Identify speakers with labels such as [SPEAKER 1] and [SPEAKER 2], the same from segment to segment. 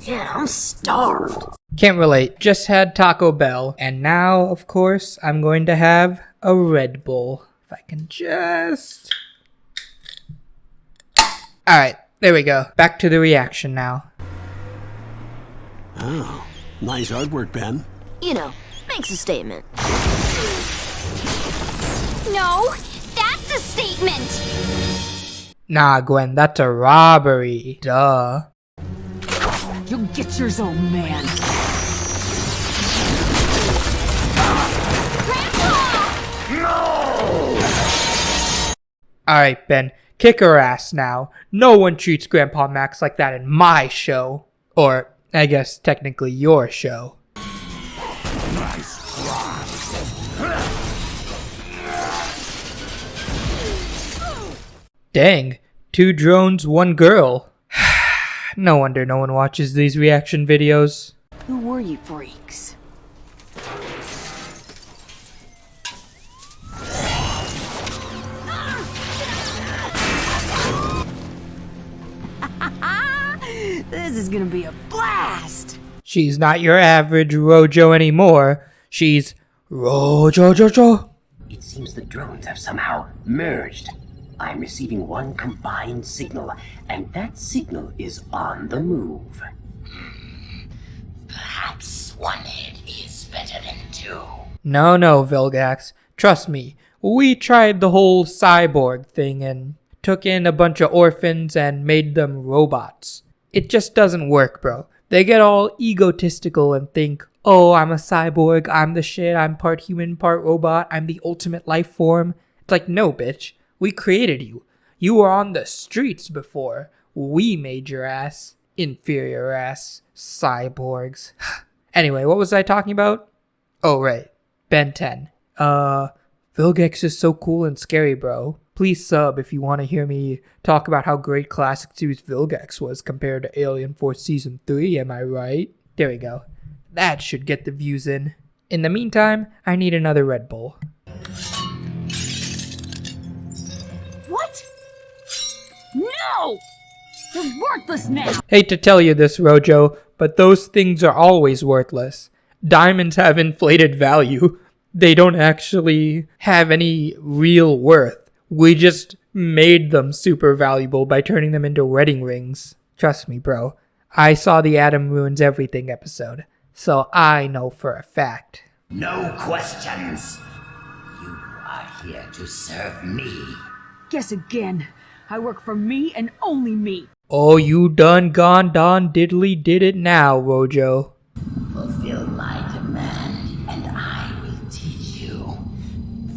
[SPEAKER 1] Yeah, I'm starved.
[SPEAKER 2] Can't relate. Just had Taco Bell. And now, of course, I'm going to have a Red Bull. If I can just... Alright, there we go. Back to the reaction now.
[SPEAKER 3] Oh, nice artwork, Ben.
[SPEAKER 1] You know, makes a statement.
[SPEAKER 4] No, that's a statement!
[SPEAKER 2] Nah, Gwen, that's a robbery. Duh.
[SPEAKER 5] You'll get yours, old man.
[SPEAKER 2] Alright, Ben. Kick her ass now. No one treats Grandpa Max like that in my show. Or, I guess, technically your show. Dang. 2 drones, 1 girl. No wonder no one watches these reaction videos.
[SPEAKER 5] Who were you freaks? This is gonna be a blast!
[SPEAKER 2] She's not your average Rojo anymore. She's Rojo.
[SPEAKER 6] It seems the drones have somehow merged. I'm receiving one combined signal, and that signal is on the move. Perhaps one head is better than 2.
[SPEAKER 2] No, Vilgax. Trust me. We tried the whole cyborg thing and took in a bunch of orphans and made them robots. It just doesn't work, bro. They get all egotistical and think, oh, I'm a cyborg, I'm the shit, I'm part human, part robot, I'm the ultimate life form. It's like, no, bitch. We created you. You were on the streets before. We made your ass. Inferior ass. Cyborgs. Anyway, what was I talking about? Oh, right. Ben 10. Vilgax is so cool and scary, bro. Please sub if you want to hear me talk about how great Classic Series Vilgax was compared to Alien Force Season 3, am I right? There we go. That should get the views in. In the meantime, I need another Red Bull.
[SPEAKER 5] What? No! You're worthless now!
[SPEAKER 2] Hate to tell you this, Rojo, but those things are always worthless. Diamonds have inflated value. They don't actually have any real worth. We just made them super valuable by turning them into wedding rings. Trust me, bro. I saw the Atom Ruins Everything episode, so I know for a fact.
[SPEAKER 6] No questions. You are here to serve me.
[SPEAKER 5] Guess again. I work for me and only me.
[SPEAKER 2] Oh, you done gone don diddly did it now, Rojo.
[SPEAKER 6] Fulfill my demand, and I will teach you.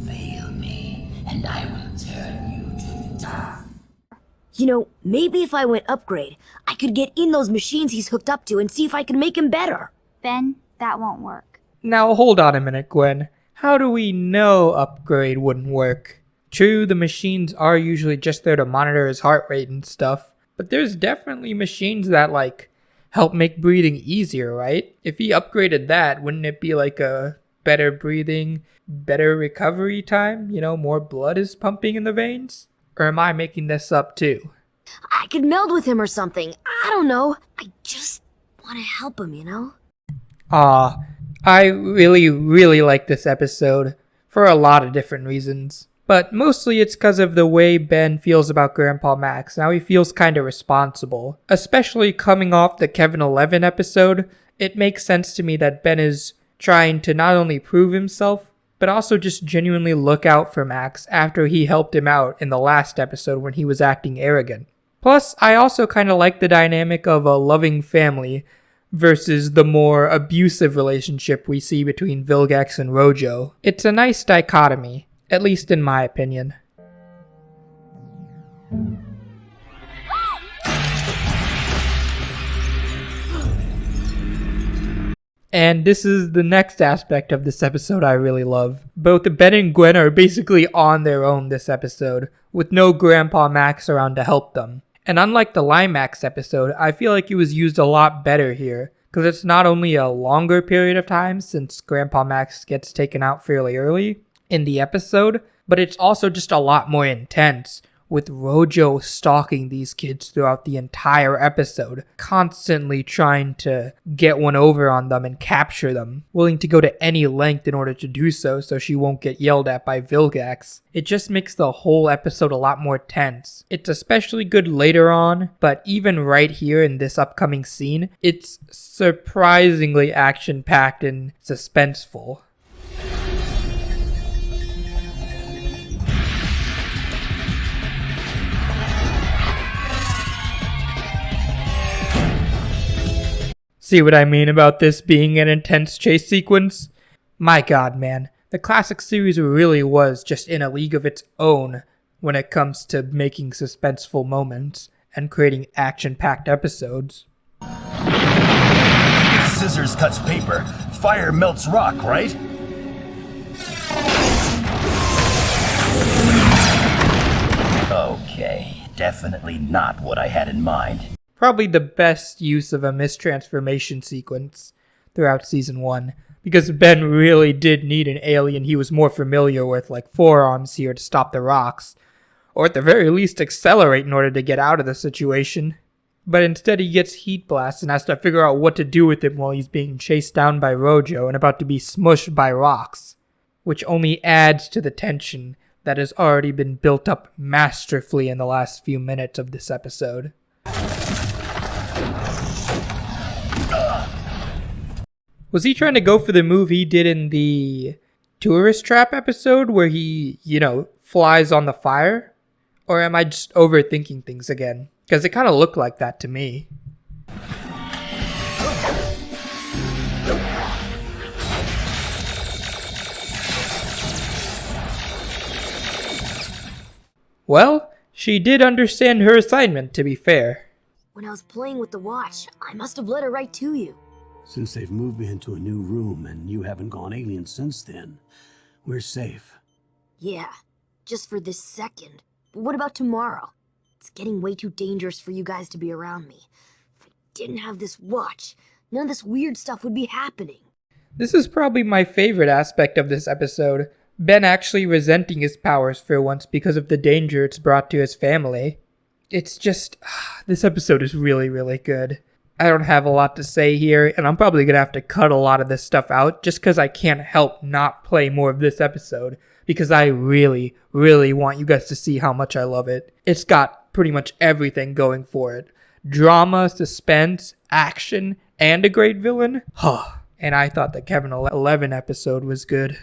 [SPEAKER 6] Fail me, and I will turn you to dust.
[SPEAKER 1] You know, maybe if I went upgrade, I could get in those machines he's hooked up to and see if I can make him better.
[SPEAKER 4] Ben, that won't work.
[SPEAKER 2] Now hold on a minute, Gwen. How do we know upgrade wouldn't work? True, the machines are usually just there to monitor his heart rate and stuff, but there's definitely machines that, like, help make breathing easier, right? If he upgraded that, wouldn't it be like a better breathing, better recovery time? You know, more blood is pumping in the veins? Or am I making this up too?
[SPEAKER 1] I could meld with him or something. I don't know. I just want to help him, you know?
[SPEAKER 2] Aw, I really like this episode for a lot of different reasons. But mostly it's because of the way Ben feels about Grandpa Max. Now he feels kind of responsible. Especially coming off the Kevin 11 episode, it makes sense to me that Ben is trying to not only prove himself, but also just genuinely look out for Max after he helped him out in the last episode when he was acting arrogant. Plus, I also kind of like the dynamic of a loving family versus the more abusive relationship we see between Vilgax and Rojo. It's a nice dichotomy. At least in my opinion. And this is the next aspect of this episode I really love. Both Ben and Gwen are basically on their own this episode, with no Grandpa Max around to help them. And unlike the Limax episode, I feel like it was used a lot better here, because it's not only a longer period of time since Grandpa Max gets taken out fairly early in the episode, but it's also just a lot more intense, with Rojo stalking these kids throughout the entire episode, constantly trying to get one over on them and capture them, willing to go to any length in order to do so she won't get yelled at by Vilgax. It just makes the whole episode a lot more tense. It's especially good later on, but even right here in this upcoming scene, it's surprisingly action-packed and suspenseful. See what I mean about this being an intense chase sequence? My god, man. The classic series really was just in a league of its own when it comes to making suspenseful moments and creating action-packed episodes.
[SPEAKER 7] If scissors cuts paper, fire melts rock, right? Okay, definitely not what I had in mind.
[SPEAKER 2] Probably the best use of a mistransformation sequence throughout season 1, because Ben really did need an alien he was more familiar with, like forearms here, to stop the rocks, or at the very least accelerate in order to get out of the situation. But instead he gets heat blast and has to figure out what to do with him while he's being chased down by Rojo and about to be smushed by rocks, which only adds to the tension that has already been built up masterfully in the last few minutes of this episode. Was he trying to go for the move he did in the tourist trap episode where he, flies on the fire? Or am I just overthinking things again? Because it kind of looked like that to me. Well, she did understand her assignment, to be fair.
[SPEAKER 1] When I was playing with the watch, I must have led her right to you.
[SPEAKER 3] Since they've moved me into a new room and you haven't gone alien since then, we're safe.
[SPEAKER 1] Yeah, just for this second. But what about tomorrow? It's getting way too dangerous for you guys to be around me. If I didn't have this watch, none of this weird stuff would be happening.
[SPEAKER 2] This is probably my favorite aspect of this episode. Ben actually resenting his powers for once because of the danger it's brought to his family. It's just, this episode is really, really good. I don't have a lot to say here, and I'm probably going to have to cut a lot of this stuff out just because I can't help not play more of this episode, because I really, really want you guys to see how much I love it. It's got pretty much everything going for it. Drama, suspense, action, and a great villain. And I thought the Kevin 11 episode was good.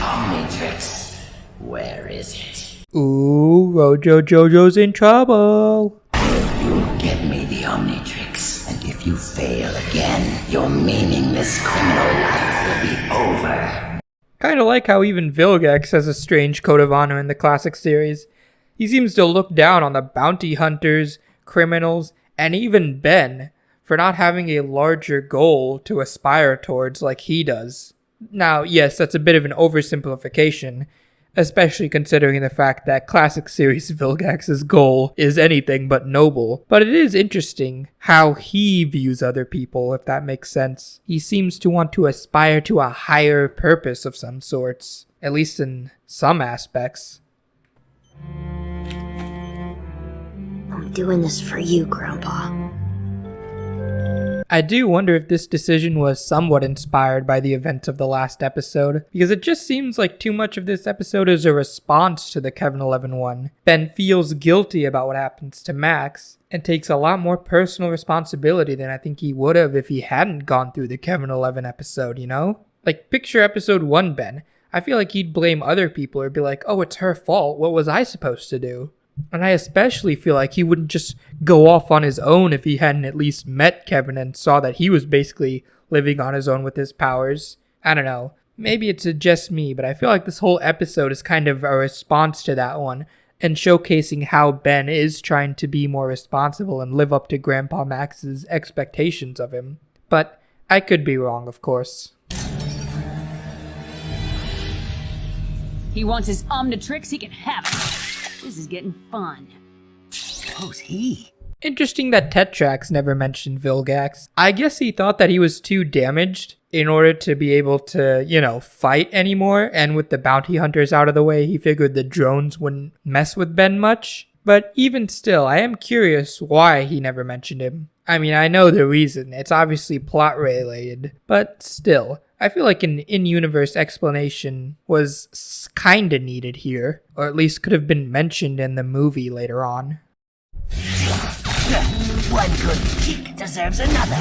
[SPEAKER 6] Omnitrix, where is it?
[SPEAKER 2] Ooh, Rojo Jojo's in trouble.
[SPEAKER 6] You get me the Omnitrix, and if you fail again, your meaningless criminal life will be over.
[SPEAKER 2] Kinda like how even Vilgax has a strange code of honor in the classic series. He seems to look down on the bounty hunters, criminals, and even Ben for not having a larger goal to aspire towards like he does. Now, yes, that's a bit of an oversimplification, especially considering the fact that classic series Vilgax's goal is anything but noble. But it is interesting how he views other people, if that makes sense. He seems to want to aspire to a higher purpose of some sorts, at least in some aspects.
[SPEAKER 1] I'm doing this for you, Grandpa.
[SPEAKER 2] I do wonder if this decision was somewhat inspired by the events of the last episode, because it just seems like too much of this episode is a response to the Kevin 11 one. Ben feels guilty about what happens to Max, and takes a lot more personal responsibility than I think he would have if he hadn't gone through the Kevin 11 episode, you know? Like, picture episode 1 Ben. I feel like he'd blame other people or be like, oh, it's her fault, what was I supposed to do? And I especially feel like he wouldn't just go off on his own if he hadn't at least met Kevin and saw that he was basically living on his own with his powers. I don't know. Maybe it's just me, but I feel like this whole episode is kind of a response to that one and showcasing how Ben is trying to be more responsible and live up to Grandpa Max's expectations of him. But I could be wrong, of course.
[SPEAKER 5] He wants his Omnitrix, he can have it. This is getting fun.
[SPEAKER 7] Who's he?
[SPEAKER 2] Interesting that Tetrax never mentioned Vilgax. I guess he thought that he was too damaged in order to be able to, fight anymore, and with the bounty hunters out of the way, he figured the drones wouldn't mess with Ben much. But even still, I am curious why he never mentioned him. I mean, I know the reason. It's obviously plot related, but still, I feel like an in-universe explanation was kinda needed here, or at least could have been mentioned in the movie later on.
[SPEAKER 6] One good kick deserves another.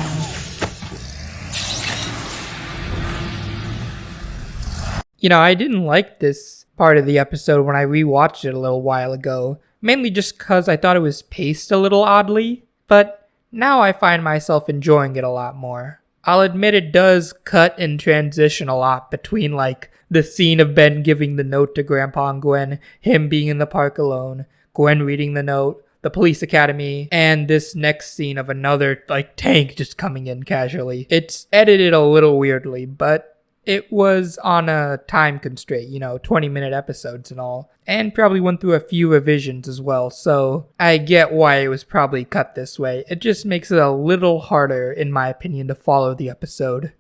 [SPEAKER 2] I didn't like this part of the episode when I rewatched it a little while ago, mainly just because I thought it was paced a little oddly, but now I find myself enjoying it a lot more. I'll admit it does cut and transition a lot between the scene of Ben giving the note to Grandpa and Gwen, him being in the park alone, Gwen reading the note, the police academy, and this next scene of another tank just coming in casually. It's edited a little weirdly, but it was on a time constraint, 20-minute episodes and all, and probably went through a few revisions as well, so I get why it was probably cut this way. It just makes it a little harder, in my opinion, to follow the episode.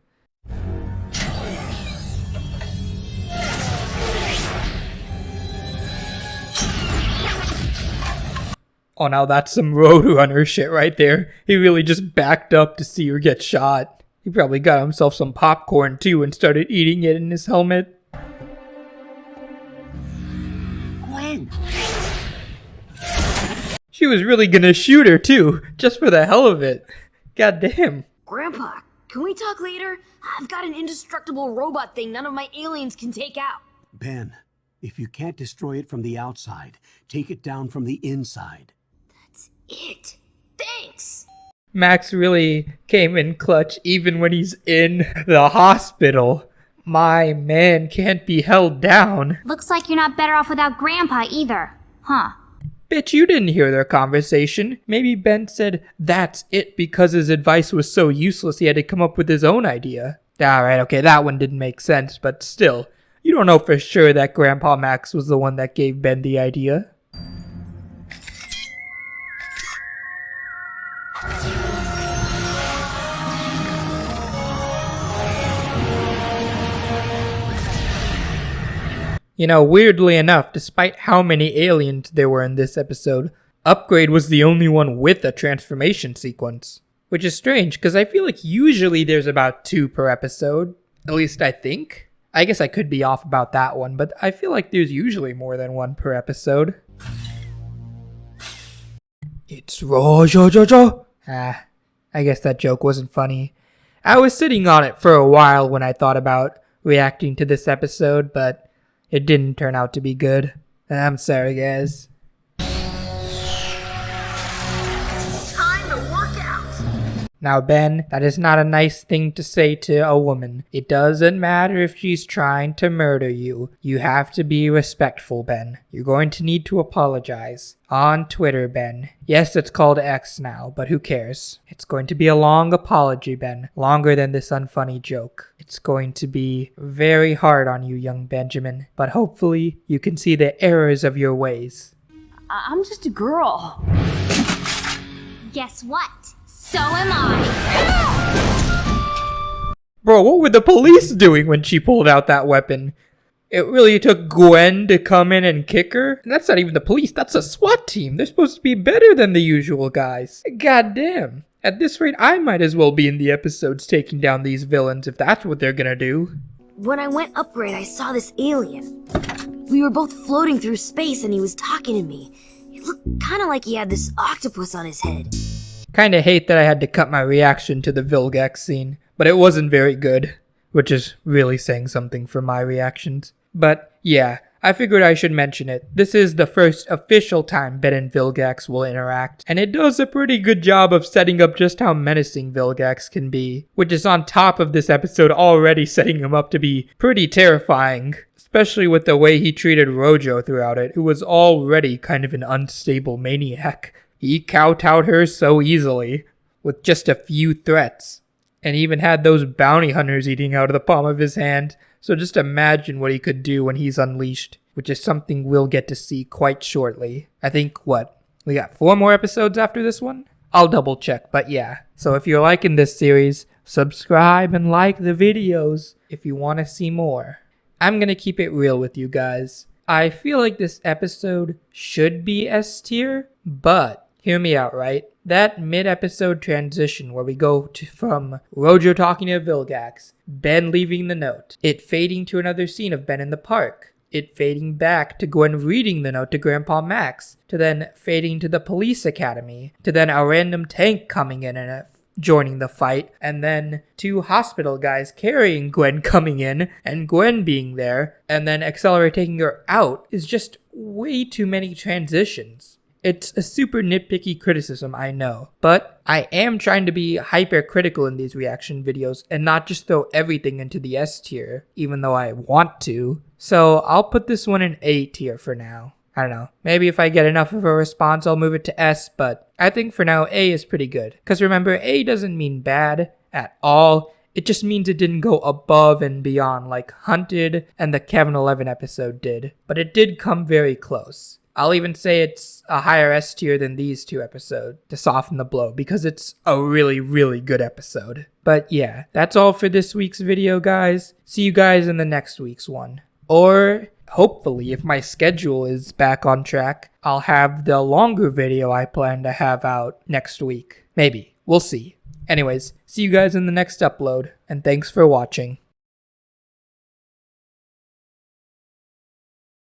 [SPEAKER 2] Oh, now that's some Roadrunner shit right there. He really just backed up to see her get shot. He probably got himself some popcorn too and started eating it in his helmet.
[SPEAKER 6] Gwen.
[SPEAKER 2] She was really gonna shoot her too, just for the hell of it. God damn.
[SPEAKER 1] Grandpa, can we talk later? I've got an indestructible robot thing none of my aliens can take out.
[SPEAKER 3] Ben, if you can't destroy it from the outside, take it down from the inside.
[SPEAKER 1] That's it. Thanks.
[SPEAKER 2] Max really came in clutch even when he's in the hospital. My man can't be held down.
[SPEAKER 4] Looks like you're not better off without Grandpa either. Huh.
[SPEAKER 2] Bitch, you didn't hear their conversation. Maybe Ben said that's it because his advice was so useless he had to come up with his own idea. Alright, okay, that one didn't make sense, but still. You don't know for sure that Grandpa Max was the one that gave Ben the idea. Weirdly enough, despite how many aliens there were in this episode, Upgrade was the only one with a transformation sequence. Which is strange, because I feel like usually there's about 2 per episode. At least I think. I guess I could be off about that one, but I feel like there's usually more than 1 per episode. It's Rojo. I guess that joke wasn't funny. I was sitting on it for a while when I thought about reacting to this episode, but it didn't turn out to be good. I'm sorry, guys.
[SPEAKER 1] Time to work out.
[SPEAKER 2] Now, Ben, that is not a nice thing to say to a woman. It doesn't matter if she's trying to murder you. You have to be respectful, Ben. You're going to need to apologize. On Twitter, Ben. Yes, it's called X now, but who cares? It's going to be a long apology, Ben. Longer than this unfunny joke. It's going to be very hard on you, young Benjamin. But hopefully, you can see the errors of your ways.
[SPEAKER 5] I'm just a girl.
[SPEAKER 4] Guess what? So am I.
[SPEAKER 2] Bro, what were the police doing when she pulled out that weapon? It really took Gwen to come in and kick her? And that's not even the police, that's a SWAT team. They're supposed to be better than the usual guys. God damn. At this rate, I might as well be in the episodes taking down these villains if that's what they're gonna do.
[SPEAKER 1] When I went Upgrade, I saw this alien. We were both floating through space and he was talking to me. It looked kind of like he had this octopus on his head.
[SPEAKER 2] Kinda hate that I had to cut my reaction to the Vilgax scene, but it wasn't very good, which is really saying something for my reactions. But yeah, I figured I should mention it. This is the first official time Ben and Vilgax will interact, and it does a pretty good job of setting up just how menacing Vilgax can be, which is on top of this episode already setting him up to be pretty terrifying, especially with the way he treated Rojo throughout it, who was already kind of an unstable maniac. He kowtowed her so easily, with just a few threats, and even had those bounty hunters eating out of the palm of his hand, so just imagine what he could do when he's unleashed, which is something we'll get to see quite shortly. I think, we got 4 more episodes after this one? I'll double check, but yeah. So if you're liking this series, subscribe and like the videos if you want to see more. I'm gonna keep it real with you guys. I feel like this episode should be S tier, but hear me out, right? That mid-episode transition where we go from Rojo talking to Vilgax, Ben leaving the note, it fading to another scene of Ben in the park, it fading back to Gwen reading the note to Grandpa Max, to then fading to the police academy, to then a random tank coming in and joining the fight, and then 2 hospital guys carrying Gwen coming in, and Gwen being there, and then Accelerate taking her out is just way too many transitions. It's a super nitpicky criticism, I know, but I am trying to be hypercritical in these reaction videos and not just throw everything into the S tier, even though I want to. So I'll put this one in A tier for now. I don't know, maybe if I get enough of a response I'll move it to S, but I think for now A is pretty good. Because remember, A doesn't mean bad at all, it just means it didn't go above and beyond like Hunted and the Kevin 11 episode did, but it did come very close. I'll even say it's a higher S tier than these 2 episodes to soften the blow because it's a really, really good episode. But yeah, that's all for this week's video, guys. See you guys in the next week's one. Or hopefully, if my schedule is back on track, I'll have the longer video I plan to have out next week. Maybe. We'll see. Anyways, see you guys in the next upload, and thanks for watching.